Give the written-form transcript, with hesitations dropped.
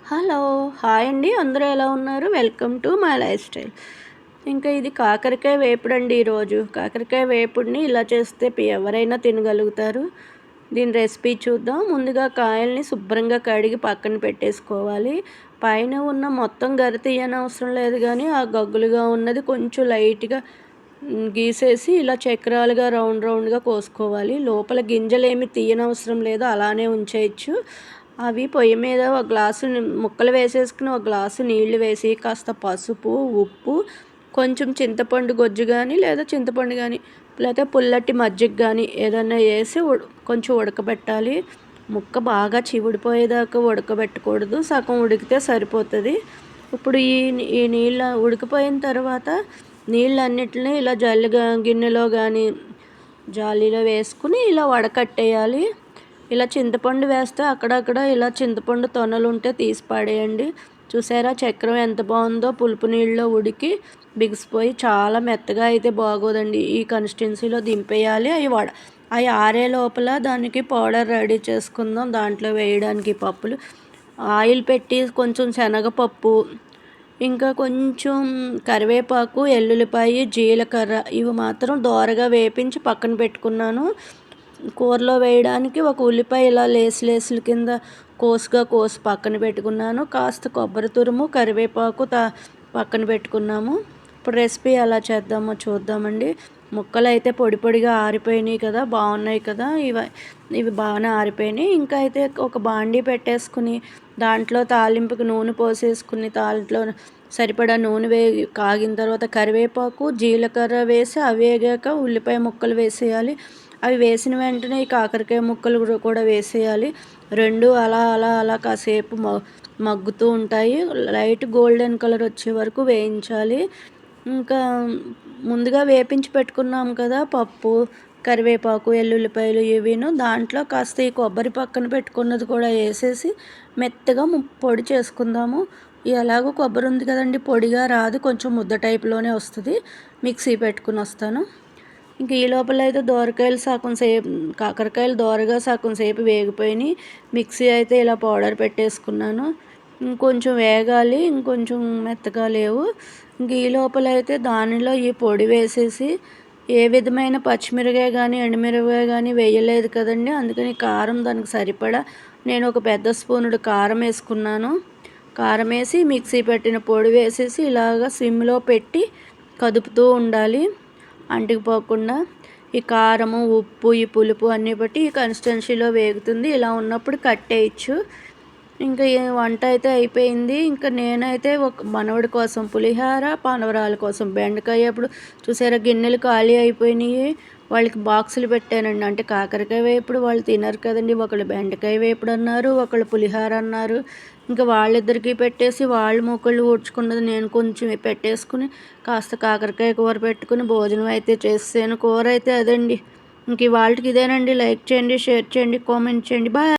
Hello! Hi అండి. అందరూ ఎలా ఉన్నారు? Welcome to my life style. ఇంకా ఇది కాకరకాయ వేపుడండి ఈరోజు. కాకరకాయ వేపుడిని ఇలా చేస్తే ఎవరైనా తినగలుగుతారు. దీని రెసిపీ చూద్దాం. ముందుగా కాయల్ని శుభ్రంగా కడిగి పక్కన పెట్టేసుకోవాలి. పైన ఉన్న మొత్తం గరి తీయనవసరం లేదు గానీ, ఆ గగ్గులుగా ఉన్నది కొంచెం లైట్‌గా గీసేసి ఇలా చక్రాలుగా రౌండ్ రౌండ్‌గా కోసుకోవాలి. లోపల గింజలేమి తీయనవసరం లేదు. అలానే ఉంచేయచ్చు. అవి పొయ్యి మీద ఒక గ్లాసు ముక్కలు వేసేసుకుని ఒక గ్లాసు నీళ్లు వేసి కాస్త పసుపు, ఉప్పు, కొంచెం చింతపండు గొజ్జు కానీ లేదా చింతపండు కానీ లేకపోతే పుల్లటి మజ్జిగ కానీ ఏదైనా వేసి కొంచెం ఉడకబెట్టాలి. ముక్క బాగా చివుడిపోయేదాకా ఉడకబెట్టకూడదు. సగం ఉడికితే సరిపోతుంది. ఇప్పుడు ఈ నీళ్ళ ఉడికిపోయిన తర్వాత నీళ్ళన్నిటిని ఇలా గిన్నెలో కానీ జాలీలో వేసుకుని ఇలా వడకట్టేయాలి. ఇలా చింతపండు వేస్తే అక్కడక్కడ ఇలా చింతపండు తొనలు ఉంటే తీసి పడేయండి. చూసారా చక్రం ఎంత బాగుందో, పులుపు నీళ్ళలో ఉడికి బిగిసిపోయి చాలా మెత్తగా అయితే బాగోదండి. ఈ కన్సిస్టెన్సీలో దింపేయాలి. అవి ఆరే లోపల దానికి పౌడర్ రెడీ చేసుకుందాం. దాంట్లో వేయడానికి పప్పులు ఆయిల్ పెట్టి కొంచెం శనగపప్పు, ఇంకా కొంచెం కరివేపాకు, ఎల్లుల్లిపాయ, జీలకర్ర ఇవి మాత్రం దోరగా వేపించి పక్కన పెట్టుకున్నాను. కూరలో వేయడానికి ఒక ఉల్లిపాయ ఇలా లేసుల కింద కోసి పక్కన పెట్టుకున్నాను. కాస్త కొబ్బరి తురుము, కరివేపాకు పక్కన పెట్టుకున్నాము. ఇప్పుడు రెసిపీ ఎలా చేద్దామో చూద్దామండి. ముక్కలు అయితే పొడి పొడిగా ఆరిపోయినాయి కదా, బాగున్నాయి కదా. ఇవి బాగానే ఆరిపోయినాయి. ఇంకా అయితే ఒక బాండీ పెట్టేసుకుని దాంట్లో తాలింపుకి నూనె పోసేసుకుని దాంట్లో సరిపడా నూనె కాగిన తర్వాత కరివేపాకు, జీలకర్ర వేసి అవి వేగాక ఉల్లిపాయ ముక్కలు వేసేయాలి. అవి వేసిన వెంటనే ఈ కాకరకాయ ముక్కలు కూడా వేసేయాలి. రెండు అలా అలా అలా కాసేపు మగ్గుతూ ఉంటాయి. లైట్ గోల్డెన్ కలర్ వచ్చే వరకు వేయించాలి. ఇంకా ముందుగా వేపించి పెట్టుకున్నాం కదా పప్పు, కరివేపాకు, ఎల్లుల్లిపాయలు ఇవిను దాంట్లో కాస్త ఈ కొబ్బరి పక్కన పెట్టుకున్నది కూడా వేసేసి మెత్తగా పొడి చేసుకుందాము. ఎలాగో కొబ్బరి ఉంది కదండి, పొడిగా రాదు, కొంచెం ముద్ద టైప్లోనే వస్తుంది. మిక్సీ పెట్టుకుని వస్తాను. ఇంక ఈ లోపల అయితే కాకరకాయలు దోరగా సగం సేపు వేగిపోయినాయి. మిక్సీ అయితే ఇలా పౌడర్ పెట్టేసుకున్నాను. ఇంకొంచెం వేగాలి, ఇంకొంచెం మెత్తగా లేవు. ఇంక ఈ లోపల అయితే దానిలో ఈ పొడి వేసేసి ఏ విధమైన పచ్చిమిరకాయ కానీ ఎండుమిరపకాయ కానీ వేయలేదు కదండి, అందుకని కారం దానికి సరిపడా నేను ఒక పెద్ద స్పూనుడు కారం వేసుకున్నాను. కారం వేసి మిక్సీ పెట్టిన పొడి వేసేసి ఇలాగ సిమ్లో పెట్టి కదుపుతూ ఉండాలి అంటుకుపోకుండా. ఈ కారము, ఉప్పు, ఈ పులుపు అన్నీ బట్టి ఈ కన్సిస్టెన్సీలో వేగుతుంది. ఇలా ఉన్నప్పుడు కట్టేయచ్చు. ఇంకా వంట అయితే అయిపోయింది. ఇంకా నేనైతే ఒక మనవడి కోసం పులిహోర, పానవరాల కోసం బెండకాయ అప్పుడు చూసారా గిన్నెలు ఖాళీ అయిపోయినాయి. వాళ్ళకి బాక్సులు పెట్టానండి. అంటే కాకరకాయ వేపుడు వాళ్ళు తినరు కదండి. ఒకళ్ళు బెండకాయ వేపుడు అన్నారు, ఒకళ్ళు పులిహోర అన్నారు. ఇంకా వాళ్ళిద్దరికీ పెట్టేసి వాళ్ళు మొక్కళ్ళు ఊడ్చుకున్నది నేను కొంచెం పెట్టేసుకుని కాస్త కాకరకాయ కూర పెట్టుకుని భోజనం అయితే చేసాను. కూర అయితే అదండి. ఇంక వాళ్ళకి ఇదేనండి. లైక్ చేయండి, షేర్ చేయండి, కామెంట్ చేయండి. బాయ్.